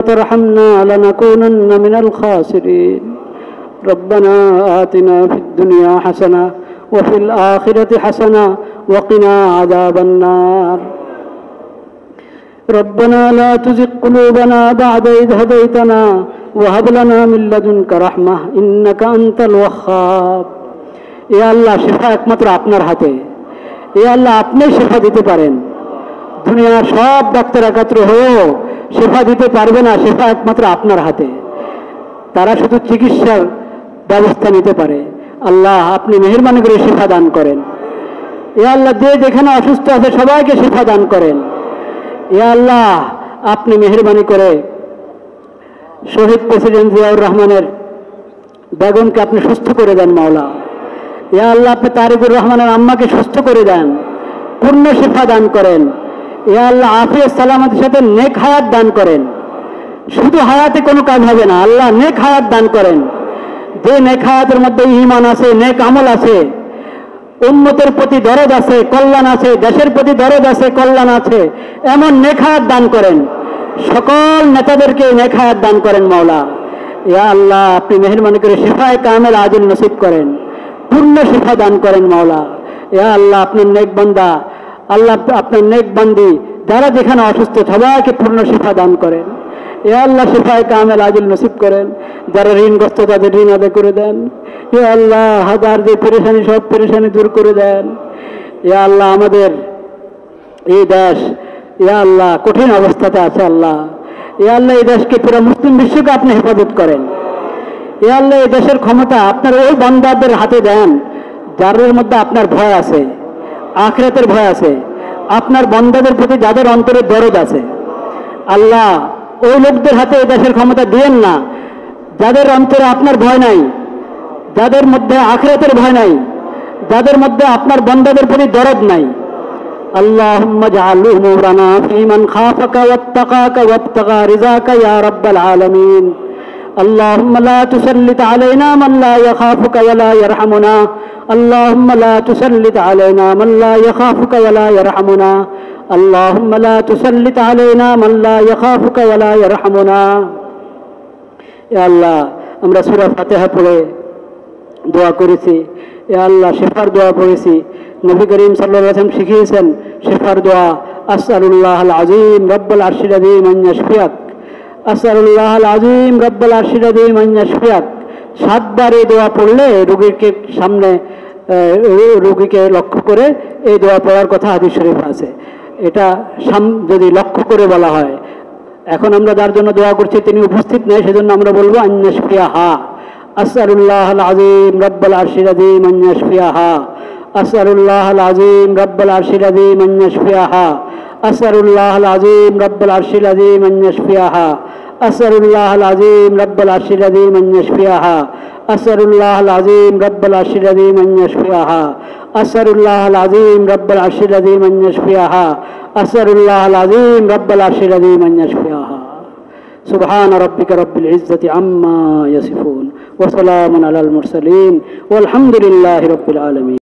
ترحمنا لنكونن من الخاسرين ربنا آتنا في الدنيا حسنة وفي الآخرة حسنة وقنا عذاب النار ربنا لا تزغ قلوبنا بعد إذ هديتنا وهب لنا من لدنك رحمة إنك أنت الوهاب يا الله শিফা একমাত্র আপনার হাতে ইয়া আল্লাহ আপনি শিফা দিতে পারেন দুনিয়ার সব ডাক্তার একত্র হয়েও শিফা দিতে পারবে না শিফা একমাত্র আপনার হাতে তারা শুধু চিকিৎসার ব্যবস্থা নিতে পারে আল্লাহ আপনি মেহেরবানি করে শিফা দান করেন ইয়া আল্লাহ যে যেখানে অসুস্থ আছে সবাইকে শিফা দান করেন ইয়া আল্লাহ আপনি মেহেরবানি করে শহীদ প্রেসিডেন্ট জিয়াউর রহমানের বেগমকে আপনি সুস্থ করে দেন মাওলা ইয়া আল্লাহ আপনি তারিকুর রহমানের আম্মাকে সুস্থ করে দেন পূর্ণ শিফা দান করেন ইয়া আল্লাহ আফিয়ত সালামতের সাথে নেক হায়াত দান করেন শুধু হায়াতে কোনো কাজ হবে না আল্লাহ নেক হায়াত দান করেন যে নেক হায়াতের মধ্যে ঈমান আছে নেক আমল আছে উম্মতের প্রতি দরদ আছে কল্যাণ আছে দেশের প্রতি দরদ আছে কল্যাণ আছে এমন নেক হায়াত দান করেন সকল নেতাদেরকে নেক হায়াত দান করেন মাওলা ইয়া আল্লাহ আপনি মেহেরবানি করে শিফায়ে কামেল আজিল নসিব করেন পূর্ণ শিফা দান করেন মাওলা ইয়া আল্লাহ আপনার নেক বান্দা আল্লাহ আপনার নেক বান্দি যারা যেখানে অসুস্থ সবাইকে পূর্ণ শিফা দান করেন ইয়া আল্লাহ শিফায়ে কামেল আজিল নসিব করেন যারা ঋণগ্রস্ত তাদের ঋণ আদায় করে দেন ইয়া আল্লাহ হাজার যে পেরেশানি সব পেরেশানি দূর করে দেন ইয়া আল্লাহ আমাদের এই দেশ ইয়া আল্লাহ কঠিন অবস্থাতে আছে আল্লাহ ইয়া আল্লাহ এই দেশকে পুরো মুসলিম বিশ্বকে আপনি হেফাজত করেন ইয়া আল্লাহ এই দেশের ক্ষমতা আপনার ওই বান্দাদের হাতে দেন যাদের মধ্যে আপনার ভয় আছে আখিরাতের ভয় আছে আপনার বান্দাদের প্রতি যাদের অন্তরে দরদ আছে আল্লাহ ওই লোকদের হাতে এই দেশের ক্ষমতা দিয়েন না যাদের অন্তরে আপনার ভয় নাই যাদের মধ্যে আখিরাতের ভয় নাই যাদের মধ্যে আপনার বান্দাদের প্রতি দরদ নাই আল্লাহুম্মা জাআল উমুরানা ফীমান খাফাকা ওয়াত্তাকাকা ওয়াবতাগা রিযাকা ইয়া রাব্বাল আলামিন اللهم لا تسلط علينا من لا يخافك ولا يرحمنا اللهم لا تسلط علينا من لا يخافك ولا يرحمنا اللهم لا تسلط علينا من لا يخافك ولا يرحمنا يا الله আমরা সূরা ফাতিহা পড়ে দোয়া করেছি ইয়া আল্লাহ শিফার দোয়া পড়েছি নবী করিম সাল্লাল্লাহু আলাইহি ওয়াসাল্লাম শিখিয়েছেন শিফার দোয়া আসআলুল্লাহল আযীম রব্বুল আরশিল আযীম আন ইয়াশফিয়াক আসআলুল্লাহল আযীম রব্বুল আরশিল আযীম আন ইয়াশফিয়াক 7 বার এই দোয়া পড়লে রোগীকে সামনে রোগীকে লক্ষ্য করে এই দোয়া পড়ার কথা হাদিস শরীফ আছে এটা যদি লক্ষ্য করে বলা হয় এখন আমরা যার জন্য দোয়া করছি তিনি উপস্থিত নেই সেজন্য আমরা বলবো আন ইয়াশফিয়াহা আসআলুল্লাহল আযীম রব্বুল আরশিল আযীম আন ইয়াশফিয়াহা আসআলুল্লাহল আযীম রব্বুল আরশিল আযীম আন ইয়াশফিয়াহা আসআলুল্লাহল আযীম রব্বুল আরশিল আযীম আন ইয়াশফিয়াহা আসআলুল্লাহল আযীম রব্বুল আরশিল আযীম আন ইয়াশফিয়াহা আসআলুল্লাহল আযীম রব্বুল আরশিল আযীম আন ইয়াশফিয়াহা আসআলুল্লাহল আযীম রব্বুল আরশিল আযীম আন ইয়াশফিয়াহা আসআলুল্লাহল আযীম রব্বুল আরশিল আযীম আন ইয়াশফিয়াহা সুবহান রাব্বিকা রাব্বিল ইজ্জাতি আম্মা ইয়াসিফুন ওয়া সালামুন আলাল মুরসালিন ওয়াল হামদুলিল্লাহি রাব্বিল আলামিন।